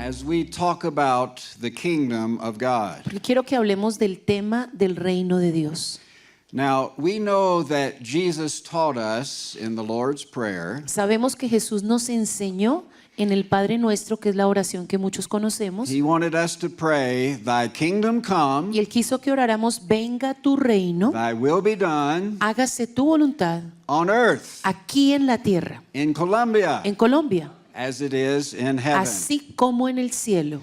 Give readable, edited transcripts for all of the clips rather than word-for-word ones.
as we talk about the kingdom of God. Porque quiero que hablemos del tema del reino de Dios. Now, we know that Jesus taught us in the Lord's Prayer Sabemos que Jesús nos enseñó en el Padre Nuestro, que es la oración que muchos conocemos, He wanted us to pray, Thy kingdom come, y Él quiso que oráramos: venga tu reino, Thy will be done hágase tu voluntad on earth, aquí en la tierra, in Colombia, en Colombia, as it is in heaven. así como en el cielo.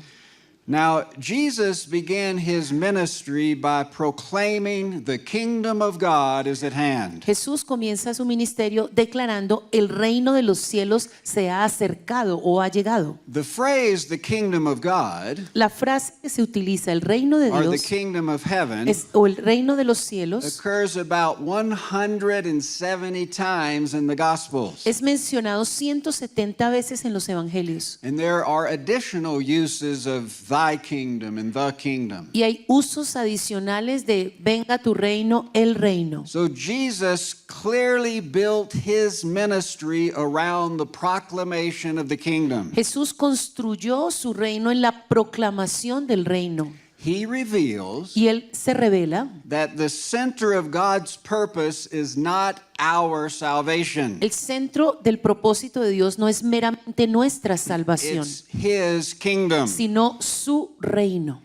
Now, Jesus began His ministry by proclaiming the kingdom of God is at hand. Jesús comienza su ministerio declarando: el reino de los cielos se ha acercado o ha llegado. The phrase, the kingdom of God, La frase que se utiliza, el reino de or the Dios, kingdom of heaven, o el reino de los cielos, occurs about 170 times in the Gospels. es mencionado 170 veces en los evangelios. And there are additional uses of thy kingdom and the kingdom. Y hay usos adicionales de venga tu reino, el reino. So Jesus clearly built his ministry around the proclamation of the kingdom. Jesús construyó su reino en la proclamación del reino. He reveals Y Él se revela. that the center of God's purpose is not our salvation. El centro del propósito de Dios no es meramente nuestra salvación, It's his kingdom. sino su reino.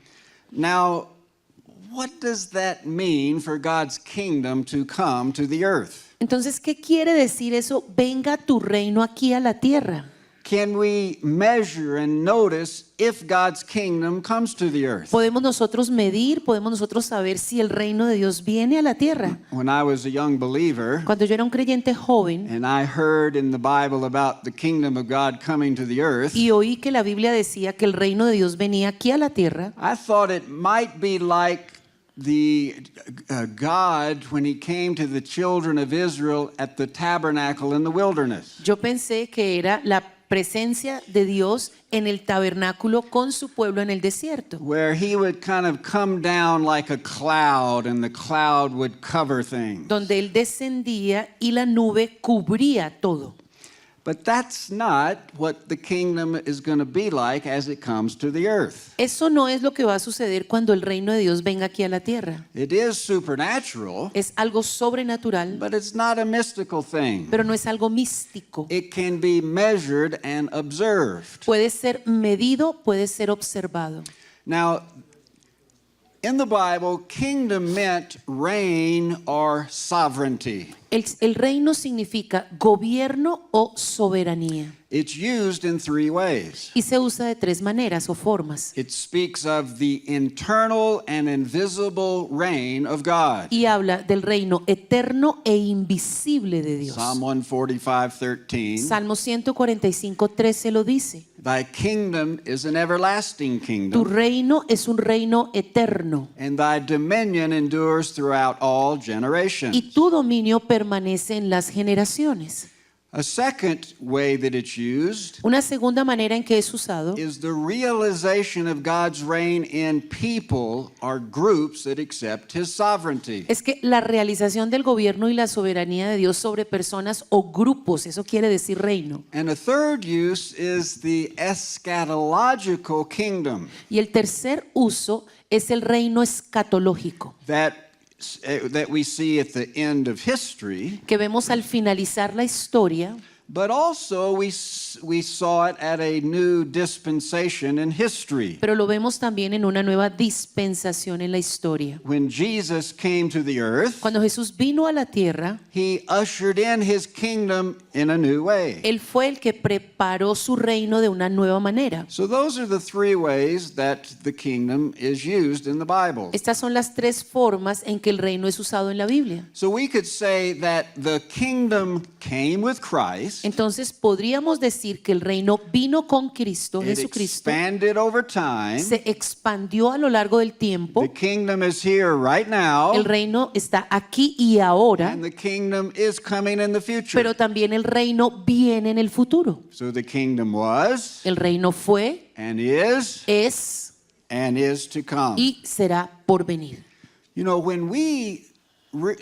Now, what does that mean for God's kingdom to come to the earth? Entonces, ¿qué quiere decir eso? Venga tu reino aquí a la tierra. Can we measure and notice if God's kingdom comes to the earth? Podemos nosotros medir, podemos nosotros saber si el reino de Dios viene a la tierra. When I was a young believer Cuando yo era un creyente joven and I heard in the Bible about the kingdom of God coming to the earth, y oí que la Biblia decía que el reino de Dios venía aquí a la tierra, I thought it might be like the God when he came to the children of Israel at the tabernacle in the wilderness. yo pensé que era la presencia de Dios en el tabernáculo con su pueblo en el desierto, Where he would kind of come down like a cloud and the cloud would cover things. donde Él descendía y la nube cubría todo. But that's not what the kingdom is going to be like as it comes to the earth. Eso no es lo que va a suceder cuando el reino de Dios venga aquí a la tierra. It is supernatural, Es algo sobrenatural, but it's not a mystical thing. pero no es algo místico. It can be measured and observed. Puede ser medido, puede ser observado. Now, in the Bible, kingdom meant reign or sovereignty. El reino significa gobierno o soberanía It's used in three ways. y se usa de tres maneras o formas. It speaks of the internal and invisible reign of God. Y habla del reino eterno e invisible de Dios. Psalm 145:13. Salmo 145:13 lo dice. Thy kingdom is an everlasting Tu kingdom, reino es un reino eterno and thy dominion endures throughout all generations. y tu dominio permanece en las generaciones. A second way that it's used Una segunda manera en que es usado is the realization of God's reign in people or groups that accept his sovereignty. es que la realización del gobierno y la soberanía de Dios sobre personas o grupos, eso quiere decir reino. And a third use is the eschatological kingdom Y el tercer uso es el reino escatológico, that we see at the end of history, que vemos al finalizar la historia, but also we saw it at a new dispensation in history. pero lo vemos también en una nueva dispensación en la historia. When Jesus came to the earth, Cuando Jesús vino a la tierra, he ushered in his kingdom in a new way. Él fue el que preparó su reino de una nueva manera. So those are the three ways that the kingdom is used in the Bible. Estas son las tres formas en que el reino es usado en la Biblia. So we could say that the kingdom came with Christ. Entonces podríamos decir que el reino vino con Cristo, It Jesucristo, expanded over time. se expandió a lo largo del tiempo. The kingdom is here right now, El reino está aquí y ahora, and the kingdom is coming in the future. pero también el reino viene en el futuro. So the kingdom was, El reino fue, and es is to come. y será por venir. You know, when we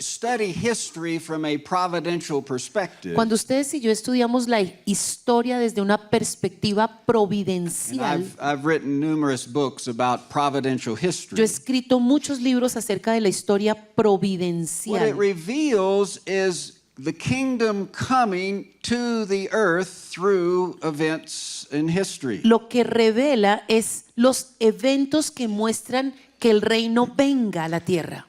study history from a providential perspective, Cuando ustedes y yo estudiamos la historia desde una perspectiva and providencial, I've written numerous books about providential yo he history, escrito muchos libros acerca de la historia what it providencial. reveals is the kingdom coming to the earth through events in history. Lo que revela es los eventos que muestran que el reino venga a la tierra.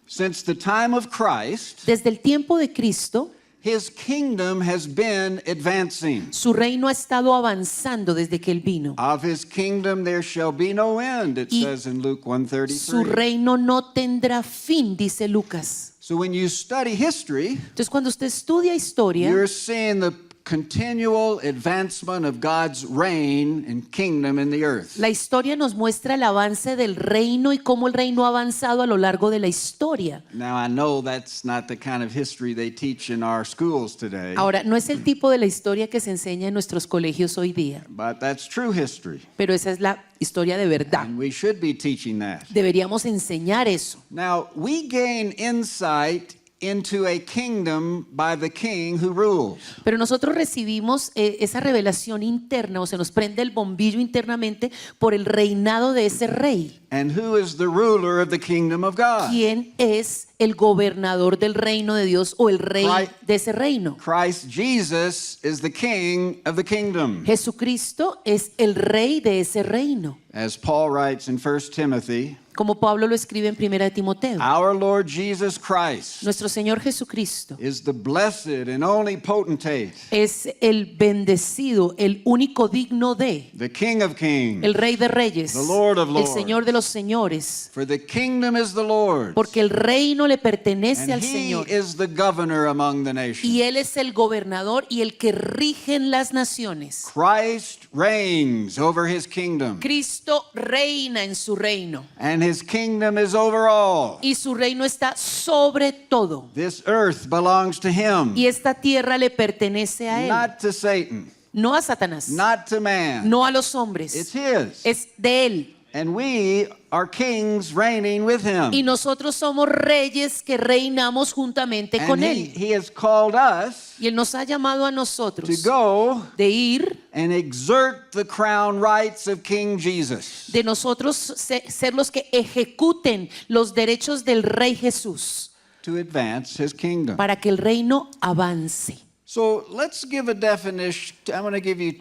Since the time of Christ, Desde el tiempo de Cristo, his kingdom has been advancing. su reino ha estado avanzando desde que él vino. Of his kingdom there shall be no end, it Y says in Luke Su 133. reino no tendrá fin, dice Lucas. So when you study history, Entonces, cuando usted estudia historia, you're seeing the continual advancement of God's reign and kingdom in the earth. la historia nos muestra el avance del reino y cómo el reino ha avanzado a lo largo de la historia. Now I know that's not the kind of history they teach in our schools today, Ahora, no es el tipo de la historia que se enseña en nuestros colegios hoy día, but that's true history, pero esa es la historia de verdad. and we should be teaching that. Deberíamos enseñar eso. Now, we gain insight into a kingdom by the king who rules. Pero nosotros recibimos esa revelación interna, o se nos prende el bombillo internamente por el reinado de ese rey. And who is the ruler of the kingdom of God? ¿Quién es el gobernador del reino de Dios o el rey Christ. de ese reino? Christ Jesus is the king of the kingdom. Jesucristo es el rey de ese reino. As Paul writes in 1 Timothy, Como Pablo lo escribe en 1 de Timoteo. our Lord Jesus Christ Nuestro Señor Jesucristo is the blessed and only potentate, es el bendecido, el único digno de, the King of kings. el Rey de Reyes, The Lord of el lords. Señor de los señores, For the kingdom is the Lord's, porque el reino le pertenece and al he Señor. is the governor among the nations. Y Él es el gobernador y el que rige en las naciones. Christ reigns over his kingdom, Cristo reina en su reino and his kingdom is over all. y su reino está sobre todo. This earth belongs to him, Y esta tierra le pertenece a Él, not to Satan, no a Satanás, not to man. no a los It's hombres, his. es de Él. And we are kings reigning with Y him. nosotros somos reyes que reinamos juntamente con And Él. he has called us Y Él nos ha llamado a to nosotros go de ir, and exert the crown rights of King Jesus. de nosotros ser los que ejecuten los derechos del Rey Jesús To advance his kingdom. para que el reino avance. So let's give a definition. I'm going to give you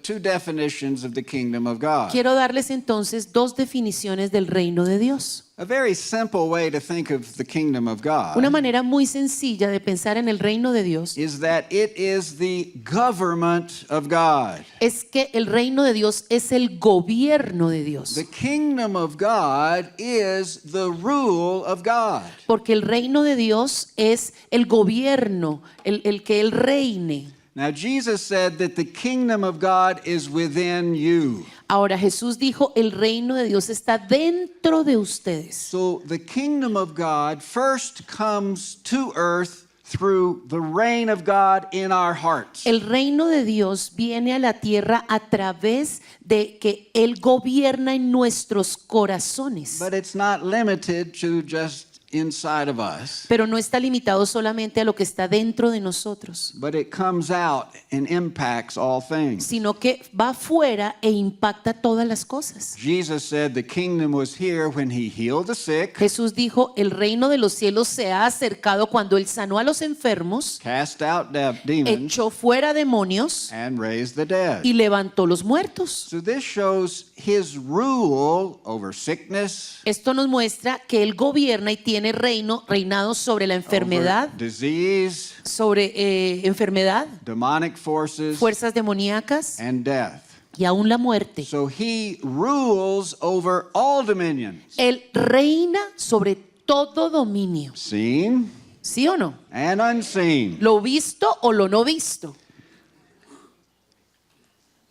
two definitions of the kingdom of God. Quiero darles entonces dos definiciones del reino de Dios. A very simple way to think of the kingdom of God Una manera muy sencilla de pensar en el reino de Dios is that it is the government of God. es que el reino de Dios es el gobierno de Dios. The kingdom of God is the rule of God. Porque el reino de Dios es el gobierno, el que Él reine. Now, Jesus said that the kingdom of God is within you. Ahora Jesús dijo, el reino de Dios está dentro de ustedes. So the kingdom of God first comes to earth through the reign of God in our hearts. El reino de Dios viene a la tierra a través de que Él gobierna en nuestros corazones. But it's not limited to just inside of us, Pero no está limitado solamente a lo que está dentro de nosotros, but it comes out and impacts all things. sino que va afuera e impacta todas las cosas. Jesus said the kingdom was here when he healed the sick, Jesús dijo, el reino de los cielos se ha acercado cuando Él sanó a los enfermos, cast out demons, echó fuera demonios and raised the dead. y levantó los muertos. So this shows his rule over sickness, Esto nos muestra que Él gobierna y tiene reinado sobre la enfermedad, over disease, sobre enfermedad, demonic forces, fuerzas demoníacas and death. y aún la muerte. So he rules over all dominions, Él reina sobre todo dominio. seen ¿Sí o no? and unseen. Lo visto o lo no visto.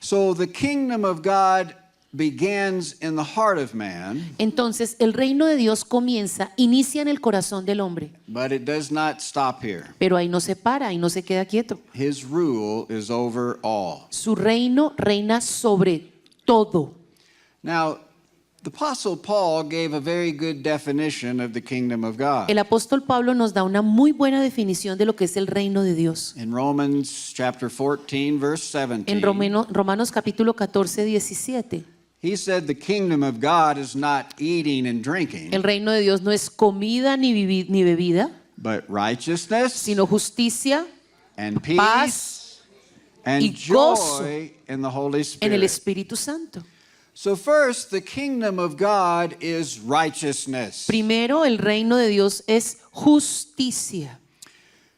So the kingdom of God begins in the heart of man, Entonces el reino de Dios inicia en el corazón del hombre, but it does not stop here. pero ahí no se para, ahí no se queda quieto. His rule is over all. Su reino reina sobre todo. Now, The Apostle Paul gave a very good definition of the kingdom of God. El apóstol Pablo nos da una muy buena definición de lo que es el reino de Dios. In Romans chapter 14, verse 17, En Romanos capítulo 14, 17. he said the kingdom of God is not eating and drinking, El reino de Dios no es comida ni bebida, but righteousness sino justicia and peace paz and y gozo joy in the Holy en el Spirit. Espíritu Santo. So first, the kingdom of God is righteousness. Primero, el reino de Dios es justicia.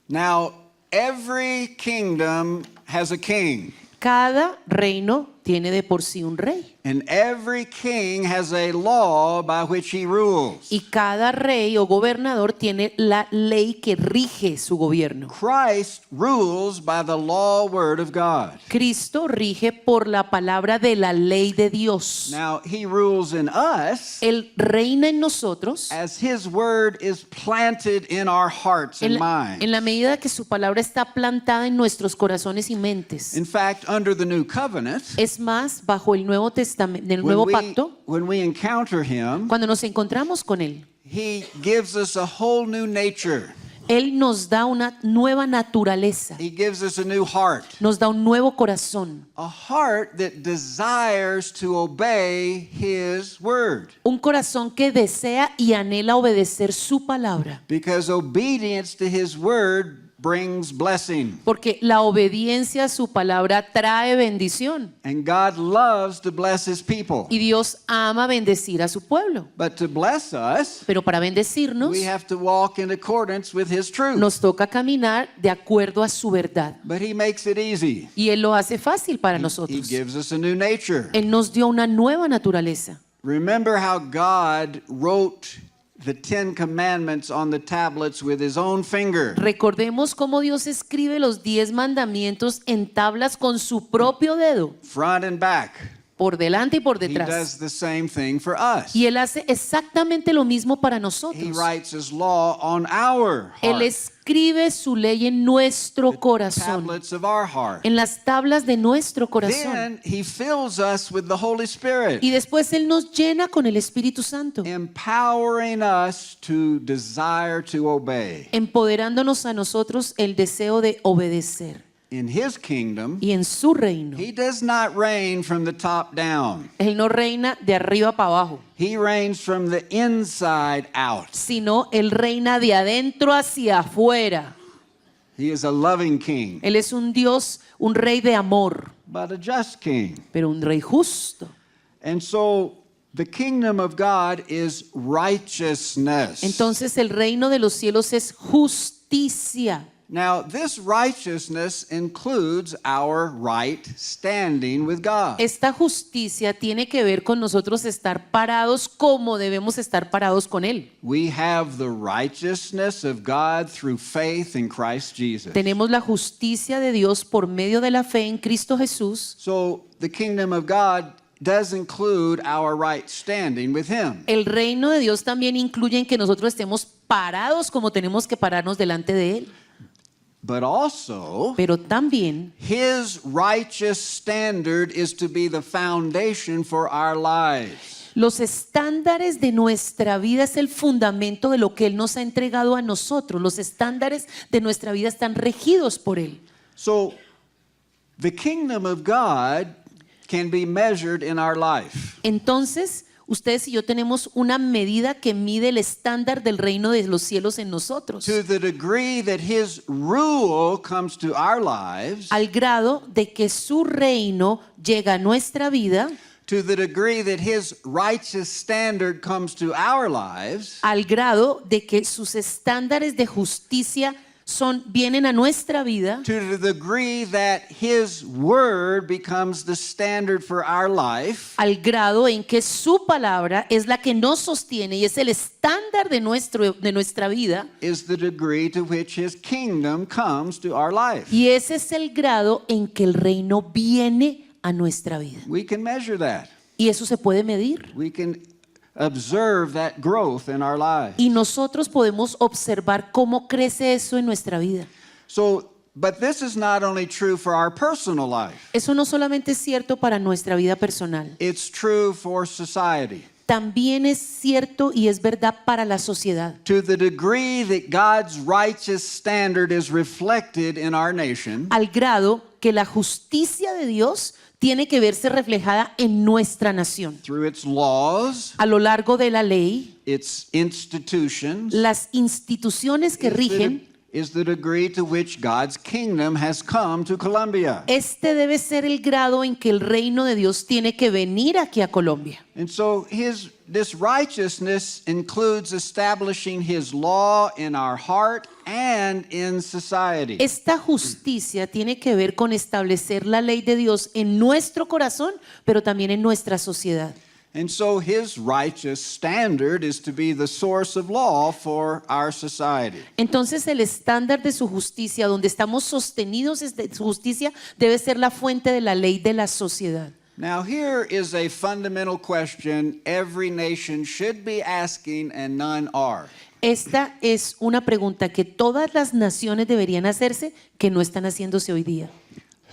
Now, every kingdom has a king, Cada reino tiene de por sí un rey. and every king has a law by which he rules. Y cada rey o gobernador tiene la ley que rige su gobierno. Christ rules by the law word of God. Cristo rige por la palabra de la ley de Dios. Now, he rules in us Él reina en nosotros as his word is planted in our hearts and en minds. la medida que su palabra está plantada en nuestros corazones y mentes. In fact, under the new covenant, Es más, bajo el Nuevo Testamento, del Nuevo Pacto, when we encounter him, cuando nos encontramos con Él, he gives us a whole new nature. Él nos da una nueva naturaleza, He gives us a new heart. nos da un nuevo corazón, A heart that desires to obey his word. un corazón que desea y anhela obedecer su palabra. Because obedience to his word brings blessing. Porque la obediencia a su palabra trae bendición. And God loves to bless his people. Y Dios ama bendecir a su pueblo. But to bless us, Pero para bendecirnos, we have to walk in accordance with his truth. nos toca caminar de acuerdo a su verdad. But he makes it easy. Y Él lo hace fácil para He nosotros. gives us a new nature. Él nos dio una nueva naturaleza. Remember how God wrote the 10 commandments on the tablets with his own finger. Recordemos cómo Dios escribe los 10 mandamientos en tablas con su propio dedo, Front and back. por delante y por He detrás. does the same thing for us. Y Él hace exactamente lo mismo para He nosotros. writes his law on our Él heart, escribe su ley en nuestro corazón, tablets of our heart. en las tablas de nuestro corazón. Then he fills us with the Holy Spirit, Y después Él nos llena con el Espíritu Santo, empowering us to desire to obey. empoderándonos a nosotros el deseo de obedecer. In his kingdom, Y en su reino, he does not reign from the top down. Él no reina de arriba para abajo, He reigns from the inside out. sino Él reina de adentro hacia afuera. He is a loving king, Él es un Dios, un rey de amor, but a just king. pero un rey justo. And so the kingdom of God is righteousness. Entonces el reino de los cielos es justicia. Now, this righteousness includes our right standing with God. Esta justicia tiene que ver con nosotros estar parados como debemos estar parados con Él. We have the righteousness of God through faith in Christ Jesus. Tenemos la justicia de Dios por medio de la fe en Cristo Jesús. So the kingdom of God does include our right standing with Him. El reino de Dios también incluye en que nosotros estemos parados como tenemos que pararnos delante de Él. But also, Pero también His righteous standard is to be the foundation for our lives. los estándares de nuestra vida es el fundamento de lo que Él nos ha entregado a nosotros. Los estándares de nuestra vida están regidos por Él. So the kingdom of God can be measured in our life. Entonces, ustedes y yo tenemos una medida que mide el estándar del reino de los cielos en nosotros. To the degree that His rule comes to our lives, Al grado de que su reino llega a nuestra vida, to the degree that His righteous standard comes to our lives, al grado de que sus estándares de justicia vienen a nuestra vida, to the degree that His word becomes the standard for our life, al grado en que su palabra es la que nos sostiene y es el estándar de nuestra vida, is the degree to which His kingdom comes to our life. y ese es el grado en que el reino viene a nuestra vida. We can measure that. Y eso se puede medir. We can observe that growth in our lives. Y nosotros podemos observar cómo crece eso en nuestra vida. So, but this is not only true for our personal life. Eso no solamente es cierto para nuestra vida personal, It's true for society. también es cierto y es verdad para la sociedad. To the degree that God's righteous standard is reflected in our nation, Al grado que la justicia de Dios tiene que verse reflejada en nuestra nación. through its laws, A lo largo de la ley, its institutions, las instituciones que rigen, is the degree to which God's kingdom has come to Colombia. este debe ser el grado en que el reino de Dios tiene que venir aquí a Colombia. And so this righteousness includes establishing his law in our heart and in society. Esta justicia tiene que ver con establecer la ley de Dios en nuestro corazón, pero también en nuestra sociedad. And so his righteous standard is to be the source of law for our society. Entonces el estándar de su justicia, donde estamos sostenidos de su justicia, debe ser la fuente de la ley de la sociedad. Now here is a fundamental question every nation should be asking and none are. Esta es una pregunta que todas las naciones deberían hacerse, que no están haciéndose hoy día.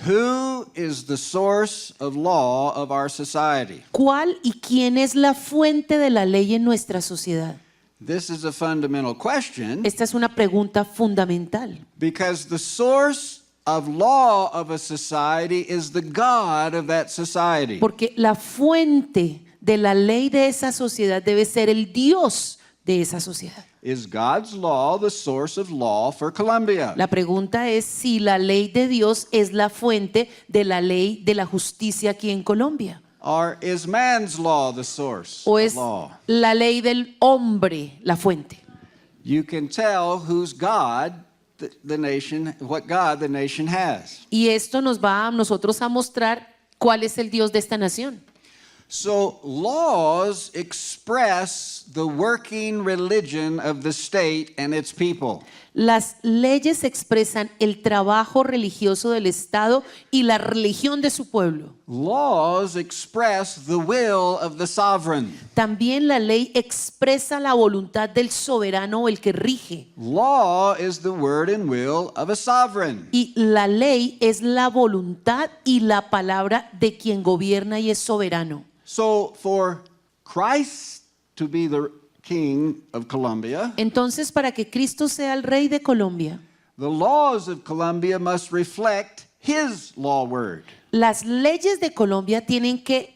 Who is the source of law of our society? ¿Cuál y quién es la fuente de la ley en nuestra sociedad? This is a fundamental question Esta es una pregunta fundamental, because the source of law of a society is the God of that society. porque la fuente de la ley de esa sociedad debe ser el Dios de esa sociedad. Is God's law the source of law for Colombia? La pregunta es si la ley de Dios es la fuente de la ley de la justicia aquí en Colombia, Or is man's law the source o of es law? la ley del hombre la fuente. You can tell who's God the nation, what God the nation has. Y esto nos va a nosotros a mostrar cuál es el Dios de esta nación. So laws express the working religion of the state and its people. Las leyes expresan el trabajo religioso del Estado y la religión de su pueblo. Laws express the will of the sovereign. También la ley expresa la voluntad del soberano o el que rige. Law is the word and will of a sovereign. Y la ley es la voluntad y la palabra de quien gobierna y es soberano. So for Christ to be the king of Colombia, Entonces, para que Cristo sea el rey de Colombia, the laws of Colombia must reflect his law word. las leyes de Colombia tienen que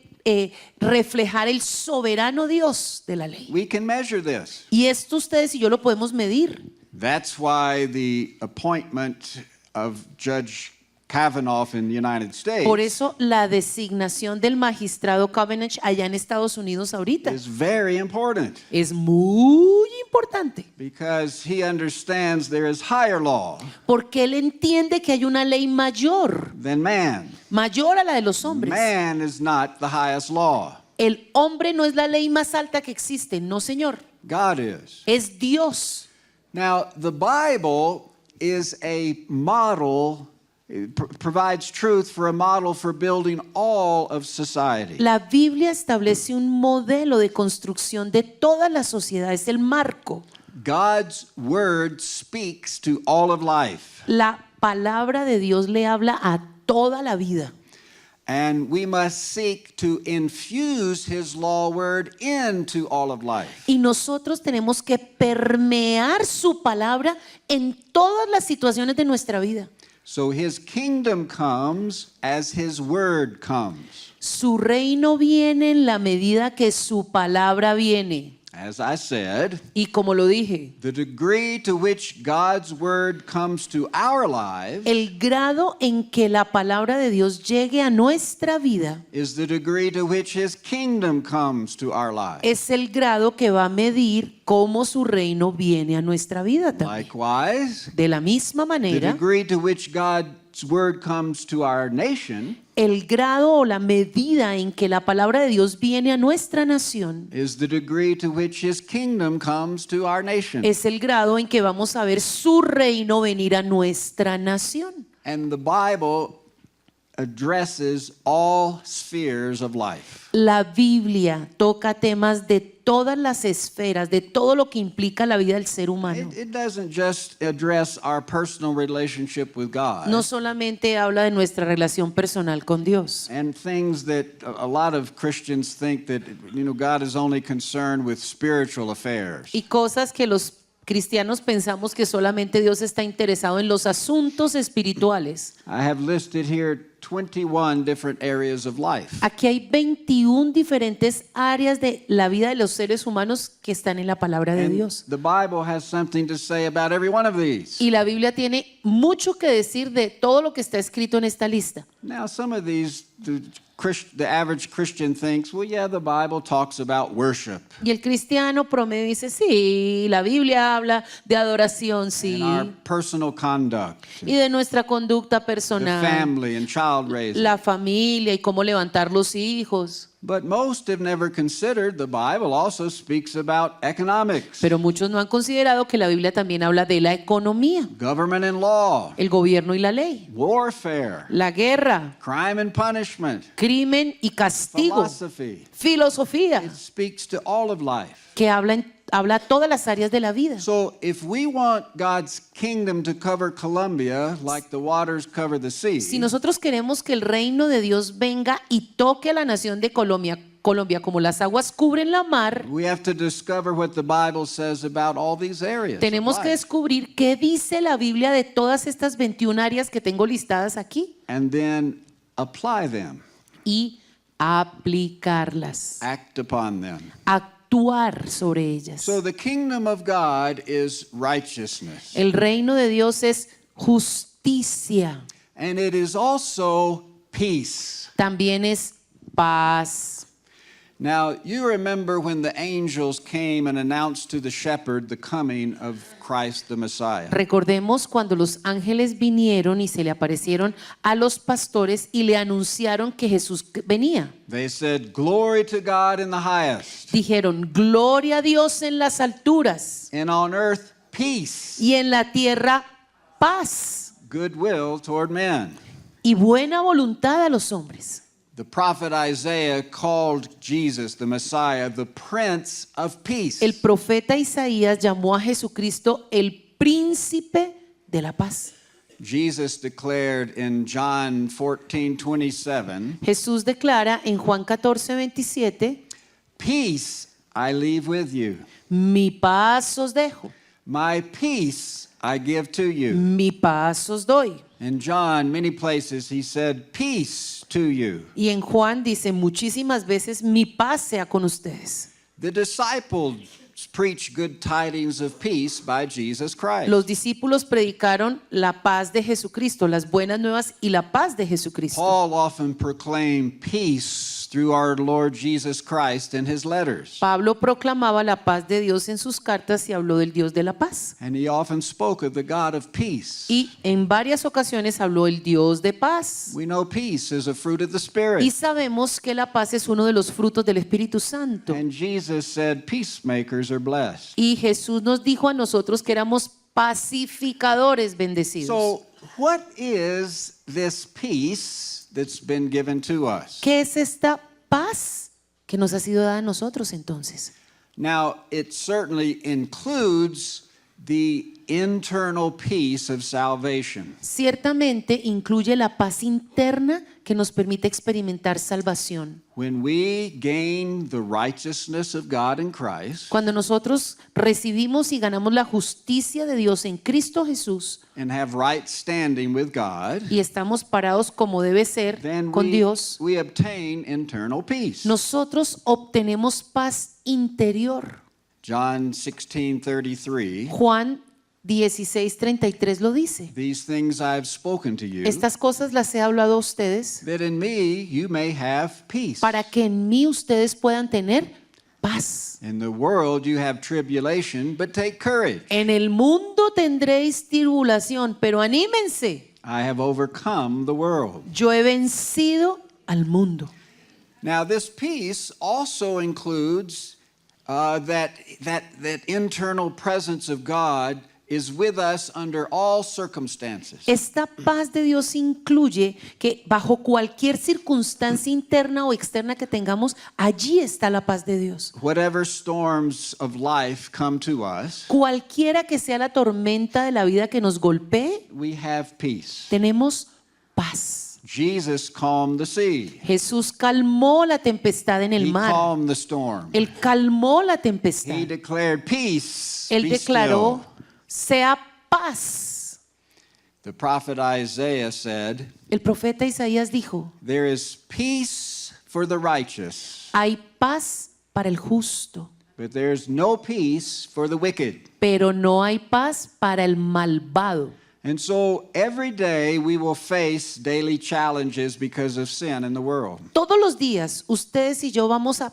reflejar el soberano Dios de la ley. We can measure this. Y esto ustedes y yo lo podemos medir. That's why the appointment of Judge Kavanaugh in the United States Por eso la designación del magistrado Kavanaugh allá en Estados Unidos ahorita is very important es muy importante, because he understands there is higher law porque él entiende que hay una ley mayor than a la de los hombres. Man is not the highest law. El hombre no es la ley más alta que existe, no, señor. God is. Es Dios. Now, the Bible is a model, it provides truth for a model for building all of society. La Biblia establece un modelo de construcción de toda la sociedad, es el marco. God's word speaks to all of life. La palabra de Dios le habla a toda la vida. And we must seek to infuse his law word into all of life. Y nosotros tenemos que permear su palabra en todas las situaciones de nuestra vida. So his kingdom comes as his word comes. Su reino viene en la medida que su palabra viene. As I said, Y como lo dije, the degree to which God's word comes to our lives el grado en que la palabra de Dios llegue a nuestra vida is the degree to which his kingdom comes to our lives. es el grado que va a medir cómo su reino viene a nuestra vida también. Likewise, De la misma the manera, degree to which God's word comes to our nation el grado o la medida en que la palabra de Dios viene a nuestra nación is the degree to which his kingdom comes to our nation. es el grado en que vamos a ver su reino venir a nuestra nación. And the Bible addresses all spheres of life. La Biblia toca temas de todas las esferas, de todo lo que implica la vida del ser humano. It doesn't just address our personal relationship with God No solamente habla de nuestra relación personal con Dios and things that a lot of Christians think that, God is only concerned with spiritual affairs. y cosas que los cristianos pensamos que solamente Dios está interesado en los asuntos espirituales. I have listed here 21 different areas of life. Aquí hay 21 diferentes áreas de la vida de los seres humanos que están en la palabra de And Dios. the Bible has something to say about every one of these. Y la Biblia tiene mucho que decir de todo lo que está escrito en esta lista. Now, some of these, the average Christian thinks, well, yeah, the Bible talks about worship Y el cristiano promedio dice, sí, la Biblia habla de adoración, sí, and our personal conduct, y de nuestra conducta the personal, family and child raising. la familia y cómo levantar los hijos. But most have never considered the Bible also speaks about economics, Pero muchos no han considerado que la Biblia también habla de la economía, government and law, el gobierno y la ley, warfare, la guerra, crime and punishment, crimen y castigo, philosophy. filosofía, It speaks to all of life. que habla todas las áreas de la vida. So if we want God's kingdom to cover Colombia like the waters cover the sea, Si nosotros queremos que el reino de Dios venga y toque a la nación de Colombia como las aguas cubren la mar, we have to discover what the Bible says about all these areas. tenemos of que life. descubrir qué dice la Biblia de todas estas 21 áreas que tengo listadas aquí And then apply them, y aplicarlas, act upon them. actuar sobre ellas. So the kingdom of God is righteousness. El reino de Dios es justicia, And it is also peace. también es paz. Now, you remember when the angels came and announced to the shepherd the coming of Christ the Messiah. Recordemos cuando los ángeles vinieron y se le aparecieron a los pastores y le anunciaron que Jesús venía. They said, "Glory to God in the highest, Dijeron, gloria a Dios en las alturas and on earth peace, y en la tierra paz goodwill toward men." y buena voluntad a los hombres. The prophet Isaiah called Jesus, the Messiah, the Prince of Peace. El profeta Isaías llamó a Jesucristo el príncipe de la paz. Jesus declared in John 14:27, Jesús declara en Juan 14:27, "Peace I leave with you. mi paz os dejo, My peace I give to you." mi paz os doy. In John, many places, he said, "Peace to you." Y en Juan dice muchísimas veces, mi paz sea con ustedes. The disciples preached good tidings of peace by Jesus Christ. Los discípulos predicaron la paz de Jesucristo, las buenas nuevas y la paz de Jesucristo. Paul often proclaimed peace through our Lord Jesus Christ in his letters. Pablo proclamaba la paz de Dios en sus cartas y habló del Dios de la paz. And he often spoke of the God of peace. Y en varias ocasiones habló el Dios de paz. We know peace is a fruit of the Y Spirit. sabemos que la paz es uno de los frutos del Espíritu Santo. And Jesus said, "Peacemakers are blessed." Y Jesús nos dijo a nosotros que éramos pacificadores bendecidos. So, what is this peace that's been given to us? ¿Qué es esta paz que nos ha sido dada a nosotros entonces? Now, it certainly includes the internal peace of salvation. Ciertamente incluye la paz interna que nos permite experimentar salvación. When we gain the righteousness of God in Christ Cuando nosotros recibimos y ganamos la justicia de Dios en Cristo Jesús and have right standing with God, y estamos parados como debe ser then con Dios, we obtain internal peace. nosotros obtenemos paz interior. John 16:33, Juan 16:33 lo dice. "These things I have spoken to you, Estas cosas las he hablado a ustedes that in me you may have peace. para que en mí ustedes puedan tener paz. In the world you have tribulation, but take courage. En el mundo tendréis tribulación, pero anímense. I have overcome the world." Yo he vencido al mundo. Now, this peace also includes that internal presence of God is with us under all circumstances. Esta paz de Dios incluye que bajo cualquier circunstancia interna o externa que tengamos, allí está la paz de Dios. Whatever storms of life come to us, Cualquiera que sea la tormenta de la vida que nos golpee, we have peace. tenemos paz. Jesus calmed the sea. Jesús calmó la tempestad en el He mar. calmed the storm. Él calmó la tempestad. He declared peace. Él Be declaró, still. sea paz. The prophet Isaiah said, El profeta Isaías dijo, there is peace for the righteous, hay paz para el justo, but there's no peace for the wicked. pero no hay paz para el malvado. And so every day we will face daily challenges because of sin in the world. Todos los días ustedes y yo vamos a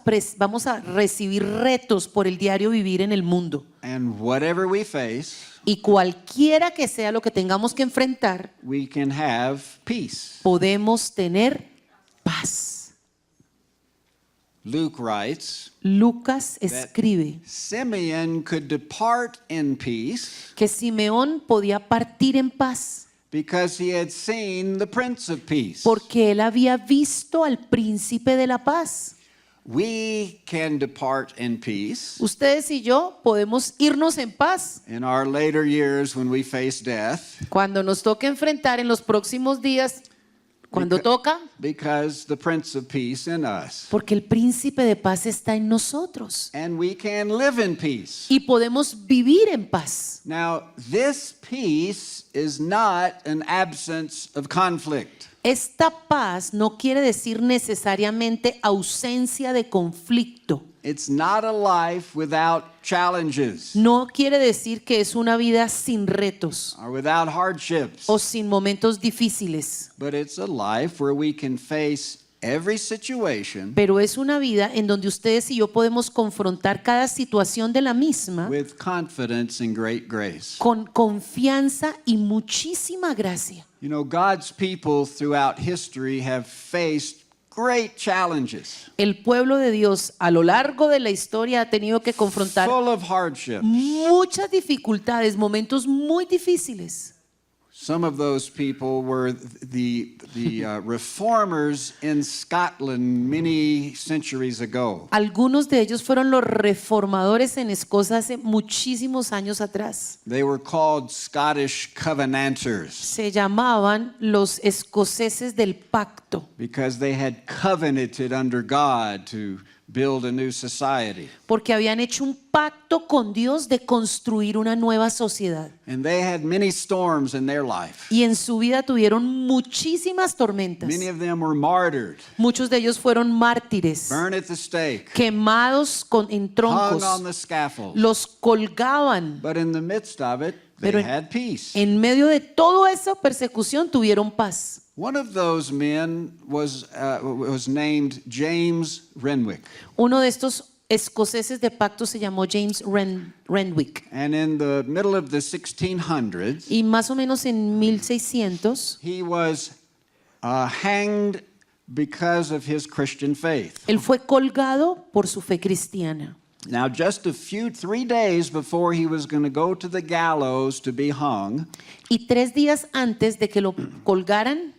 recibir retos por el diario vivir en el mundo. And whatever we face, Y cualquiera que sea lo que tengamos que enfrentar, we can have peace. podemos tener paz. Luke writes Lucas escribe Simeon could depart in peace que Simeón podía partir en paz because he had seen the Prince of Peace. porque él había visto al príncipe de la paz. We can depart in peace Ustedes y yo podemos irnos en paz in our later years when we face death cuando nos toque enfrentar en los próximos días, cuando toca, because the Prince of Peace in us. porque el príncipe de paz está en nosotros And we can live in peace. y podemos vivir en paz. Now, this peace is not an absence of conflict. Esta paz no quiere decir necesariamente ausencia de conflicto. It's not a life without challenges No quiere decir que es una vida sin retos or without hardships, o sin momentos difíciles, but it's a life where we can face every situation pero es una vida en donde ustedes y yo podemos confrontar cada situación de la misma with confidence and great grace. con confianza y muchísima gracia. You know, God's people throughout history have faced great challenges, El pueblo de Dios a lo largo de la historia ha tenido que confrontar full of hardships. muchas dificultades, momentos muy difíciles. Some of those people were the reformers in Scotland many centuries ago. Algunos de ellos fueron los reformadores en Escocia hace muchísimos años atrás. They were called Scottish Covenanters Se llamaban los escoceses del pacto, because they had covenanted under God to build a new society. porque habían hecho un pacto con Dios de construir una nueva sociedad. And they had many storms in their life. Y en su vida tuvieron muchísimas tormentas. Many of them were martyred, Muchos de ellos fueron mártires, burned at the stake, quemados en hung troncos, on the scaffold. los colgaban. But in the midst of it, they Pero had peace. en medio de toda esa persecución tuvieron paz. One of those men was named James Renwick. Uno de estos escoceses de pacto se llamó James Renwick. And in the middle of the 1600s, Y más o menos en 1600, he was hanged because of his Christian faith. él fue colgado por su fe cristiana. Now, just 3 days before he was going to go to the gallows to be hung, Y 3 días antes de que lo colgaran,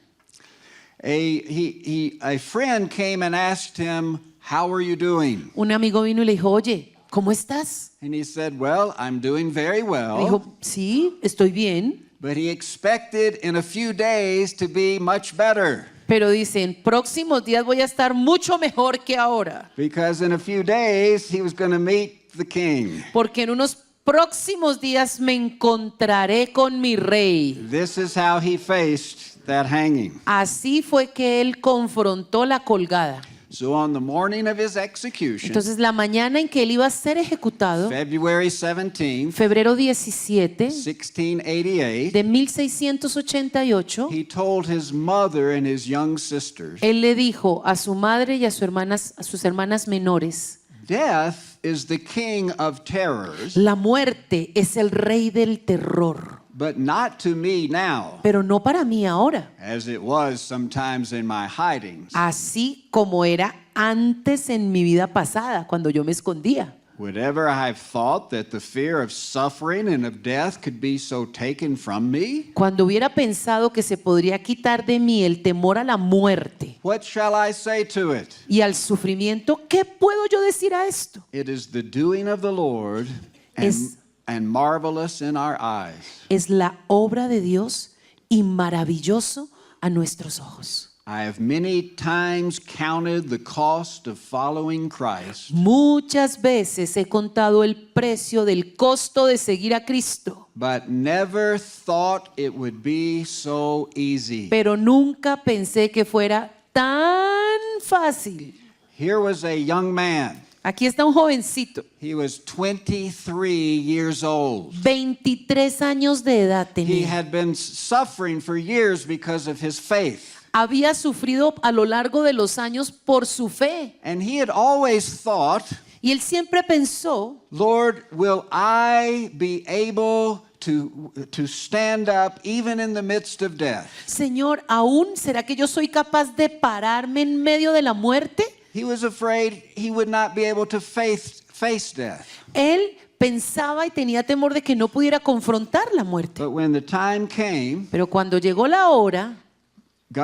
a friend came and asked him, "How are you doing?" un amigo vino y le dijo, oye, ¿cómo estás? And he said, "Well, I'm doing very Le well." dijo, sí, estoy bien. But he expected in a few days to be much better, Pero dice, en próximos días voy a estar mucho mejor que ahora. because in a few days he was going to meet the king. Porque en unos próximos días me encontraré con mi rey. This is how he faced that hanging. Así fue que él confrontó la colgada. So on the morning of his execution, Entonces la mañana en que él iba a ser ejecutado, February 17th, febrero 17 1688, de 1688, he told his mother and his young sisters, él le dijo a su madre y a sus hermanas menores, "Death is the king of terrors, la muerte es el rey del terror, but not to me now, pero no para mí ahora, as it was sometimes in my hidings. así como era antes en mi vida pasada, cuando yo me escondía. Would ever I have thought that the fear of suffering and of death could be so taken from me? Cuando hubiera pensado que se podría quitar de mí el temor a la muerte What shall I say to it? y al sufrimiento, ¿qué puedo yo decir a esto? It is the doing of the Lord Es- and marvelous in our eyes. Es la obra de Dios y maravilloso a nuestros ojos. I have many times counted the cost of following Christ, Muchas veces he contado el precio del costo de seguir a Cristo, but never thought it would be so easy. pero nunca pensé que fuera tan fácil. Here was a young man. Aquí está un jovencito, He was 23 years old. 23 años de edad He tenía. had been suffering for years because of his faith. Había sufrido a lo largo de los años por su fe. And he had always thought, Y él siempre pensó, Lord, will I be able to stand up even in the midst of death? Señor, ¿aún será que yo soy capaz de pararme en medio de la muerte? He was afraid he would not be able to face death. Él pensaba y tenía temor de que no pudiera confrontar la muerte. But when the time came, Pero cuando llegó la hora,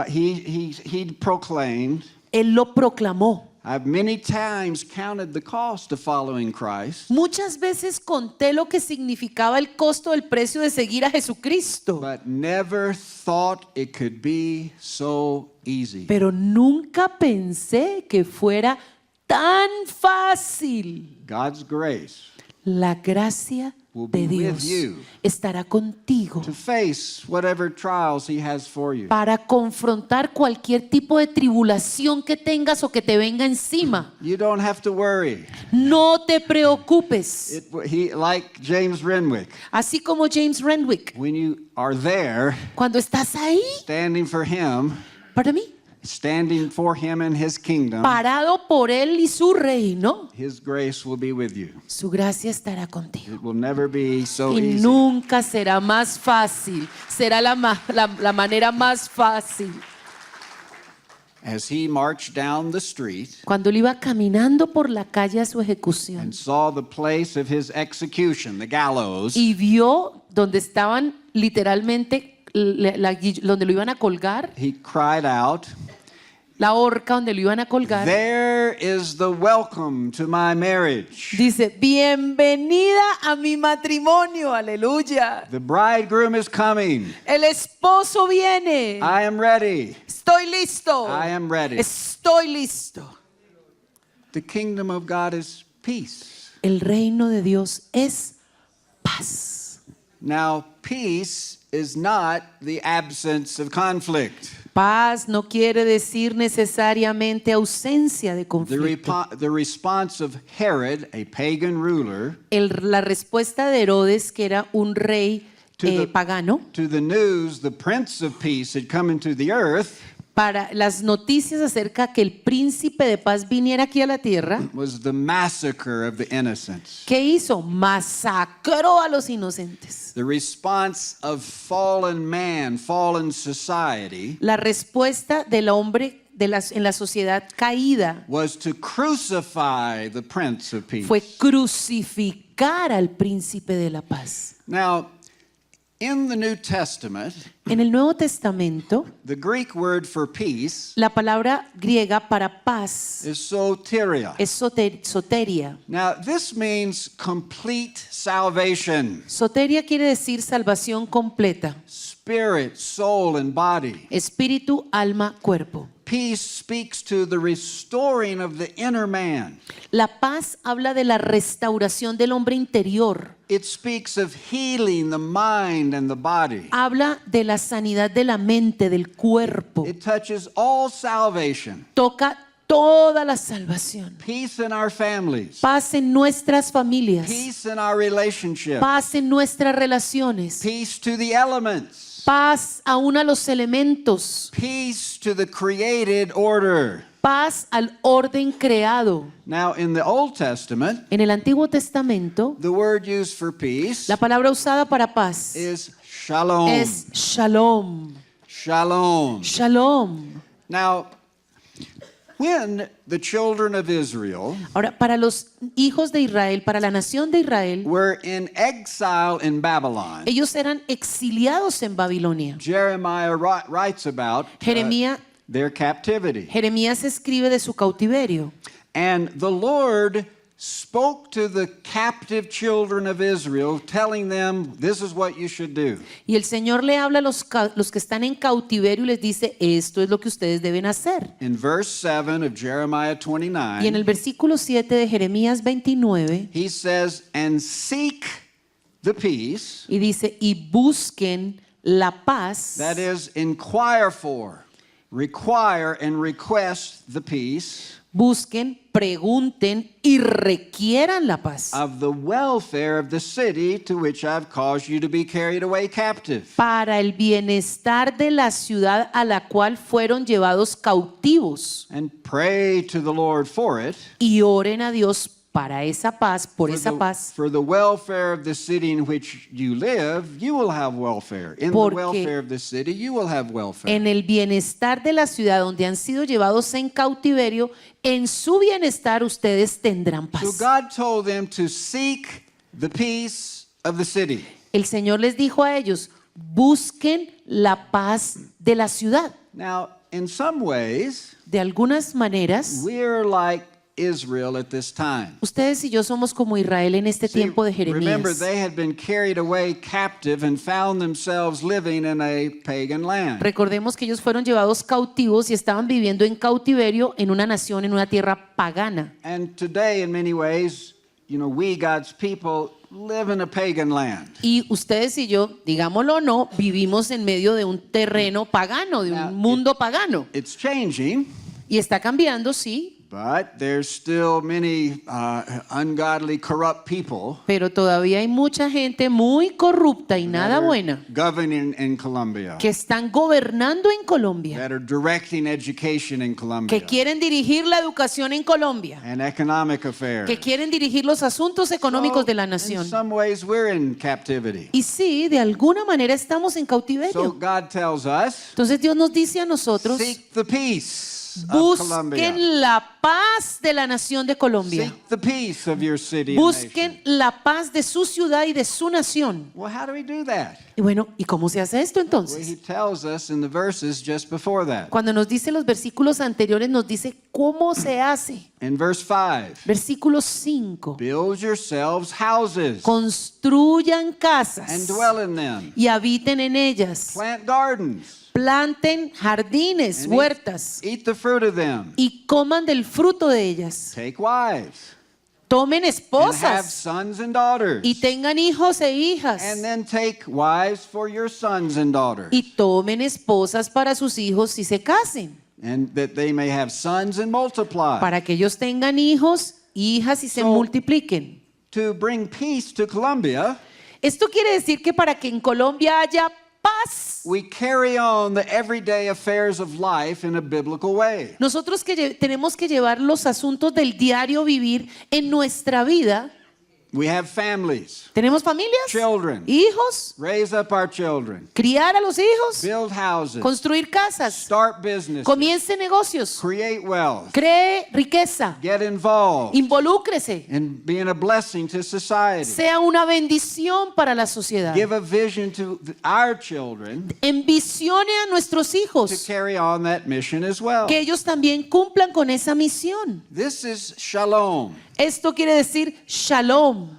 he proclaimed, él lo proclamó. I've many times counted the cost of following Christ, Muchas veces conté lo que significaba el costo del precio de seguir a Jesucristo, but never thought it could be so easy. pero nunca pensé que fuera tan fácil. God's grace La gracia will be de with Dios you estará contigo to face whatever trials he has for you. para confrontar cualquier tipo de tribulación que tengas o que te venga encima. You don't have to worry. No te preocupes. Like James Renwick, Así como James Renwick, when you are there, cuando estás ahí, standing for him, para mí, standing for him and his kingdom, parado por él y su reino, his grace will be with you. su gracia estará contigo. It will never be so Y easy. nunca será más fácil, será la manera más fácil. As he marched down the street Cuando él iba caminando por la calle a su ejecución and saw the place of his execution, the gallows, y vio donde estaban literalmente, donde lo iban a colgar, he cried out, la horca donde lo iban a colgar, "There is the welcome to my marriage. dice, bienvenida a mi matrimonio, aleluya. The bridegroom is coming. El esposo viene. I am ready. Estoy listo. I am ready." Estoy listo. The kingdom of God is peace. El reino de Dios es paz. Now, peace is not the absence of conflict. Paz no quiere decir necesariamente ausencia de conflicto. The response of Herod, a pagan ruler, La respuesta de Herodes, que era un rey pagano, to the news the Prince of Peace had come into the earth, para las noticias acerca que el príncipe de paz viniera aquí a la tierra, was the massacre of the innocents. ¿qué hizo? Masacró a los inocentes. The response of fallen man, fallen society, La respuesta del hombre en la sociedad caída was to crucify the Prince of Peace. fue crucificar al príncipe de la paz. Now, in the New Testament, En el Nuevo Testamento, the Greek word for peace la palabra griega para paz is soteria. es soteria. Now, this means complete salvation, Soteria quiere decir salvación completa, spirit, soul, and body. espíritu, alma, cuerpo. Peace speaks to the restoring of the inner man. La paz habla de la restauración del hombre interior. It speaks of healing the mind and the body. Habla de la sanidad de la mente, del cuerpo. It touches all salvation. Toca toda la salvación. Peace in our families. Paz en nuestras familias. Peace in our relationships. Paz en nuestras relaciones. Peace to the elements. Paz aún a los elementos. Peace to the created order. Paz al orden creado. Now, in the Old Testament, En el Antiguo Testamento, the word used for peace la palabra usada para paz is shalom. es shalom. Shalom. Shalom. Now, When the children of Israel Ahora, para los hijos de Israel, para la nación de Israel, were in exile in Babylon, ellos eran exiliados en Babilonia. Jeremiah writes about their captivity. Jeremías escribe de su cautiverio. And the Lord spoke to the captive children of Israel, telling them, this is what you should do. Y el Señor le habla a los que están en cautiverio y les dice, esto es lo que ustedes deben hacer. In verse 7 of Jeremiah Y en 29, el versículo 7 de Jeremías 29, he says, and seek the peace, y dice, y busquen la paz, that is, inquire for, require and request the peace busquen, pregunten y requieran la paz of the welfare of the city to which I've caused you to be carried away captive. para el bienestar de la ciudad a la cual fueron llevados cautivos. And pray to the Lord for it. Y oren a Dios para esa paz, por esa paz. For the welfare of the city in which you live, you will have welfare. In the Porque welfare of the city, you will have welfare. En el bienestar de la ciudad donde han sido llevados en cautiverio, en su bienestar ustedes tendrán So paz. God told them to seek the peace of the city. El Señor les dijo a ellos, busquen la paz de la ciudad. Now, in some ways, De algunas maneras, we're like Israel at this time. ustedes y yo somos como Israel en este See, tiempo de remember, Jeremías. they had been carried away captive and found themselves living in a pagan land. Recordemos que ellos fueron llevados cautivos y estaban viviendo en cautiverio en una nación, en una tierra pagana. And today, in many ways, we, God's people, live in a pagan land. Y ustedes y yo, digámoslo o no, vivimos en medio de un terreno pagano, de un mundo pagano. It's changing, Y está cambiando, sí, but there's still many ungodly, corrupt people pero todavía hay mucha gente muy corrupta y that nada are buena governing in Colombia, que están gobernando en Colombia, that are directing education in Colombia, que quieren dirigir la educación en Colombia, and economic affairs. que quieren dirigir los asuntos económicos de la In nación. some ways, we're in captivity. Y sí, de alguna manera estamos en So cautiverio. God tells us, Entonces Dios nos dice a nosotros, seek the peace of Colombia. busquen la paz de la nación de Colombia. Seek the peace of your city and nation. Busquen la paz de su ciudad y de su nación. Well, how do we do that? Y bueno, ¿y cómo se hace esto Well, entonces? he tells us in the verses just before that. Cuando nos dice los versículos anteriores, nos dice cómo se hace. In verse 5, Versículo 5. build yourselves houses Construyan and casas dwell in them. y habiten en ellas. Plant gardens Planten jardines, and huertas eat the fruit of them. y coman del fruto de ellas. Take wives Tomen and have esposas sons and daughters. y tengan hijos e hijas. And then take wives for your sons and daughters. Y tomen esposas para sus hijos si se casen, And that they may have sons and multiply. para que ellos tengan hijos, hijas y se So- multipliquen. To bring peace to Colombia, Esto quiere decir que para que en Colombia haya paz, we carry on the everyday affairs of life in a biblical way. nosotros tenemos que llevar los asuntos del diario vivir en nuestra vida. We have families, ¿Tenemos familias? children, ¿Hijos? raise up our children, ¿Criar a los hijos? build houses, ¿Construir casas? start businesses, ¿Comience negocios? create wealth, ¿Cree riqueza? get involved, ¿Involúcrese? and being a blessing to society. Sea una bendición para la sociedad. Give a vision to our children Envisione a nuestros to hijos carry on that mission as well. que ellos también cumplan con esa misión. This is shalom. Esto quiere decir shalom,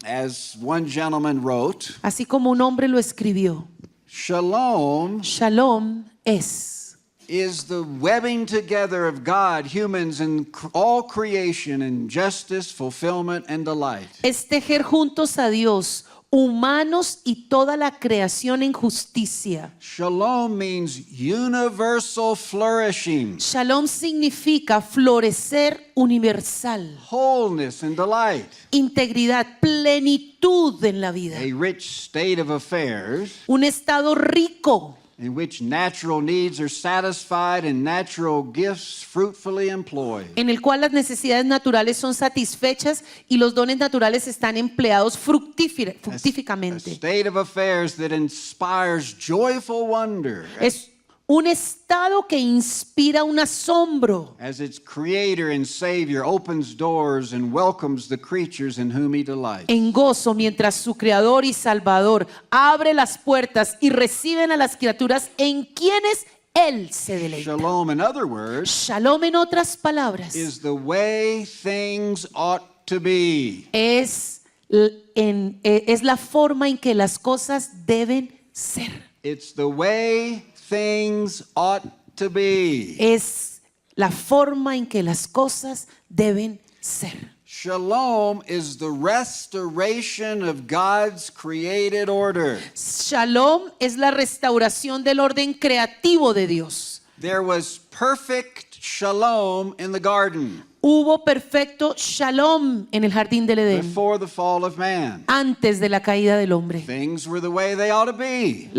As one gentleman wrote, así como un hombre lo escribió. shalom Shalom es is the webbing together of God, humans, and all creation in justice, fulfillment, and delight. tejer juntos a Dios, humanos y toda la creación en justicia. Shalom means universal flourishing, Shalom significa florecer universal, wholeness, and delight. integridad, plenitud en la vida, A rich state of affairs un estado rico in which natural needs are satisfied and natural gifts fruitfully employed. en el cual las necesidades naturales son satisfechas y los dones naturales están empleados A fructíficamente. state of affairs that inspires joyful wonder. Es un estado que inspira un asombro. as its creator and savior opens doors and welcomes the creatures in whom he delights. En gozo mientras su creador y salvador abre las puertas y reciben a las criaturas en quienes él se deleita. Shalom, in other words, Shalom, en otras palabras, is the way things ought to be. es la forma en que las cosas deben ser. It's the way things ought to be. Es la forma en que las cosas deben ser. Shalom is the restoration of God's created order. Shalom es la restauración del orden creativo de Dios. There was perfect shalom in the garden Hubo perfecto shalom en el jardín del Edén before the fall of man. antes de la caída del hombre. Things were the way they ought to be,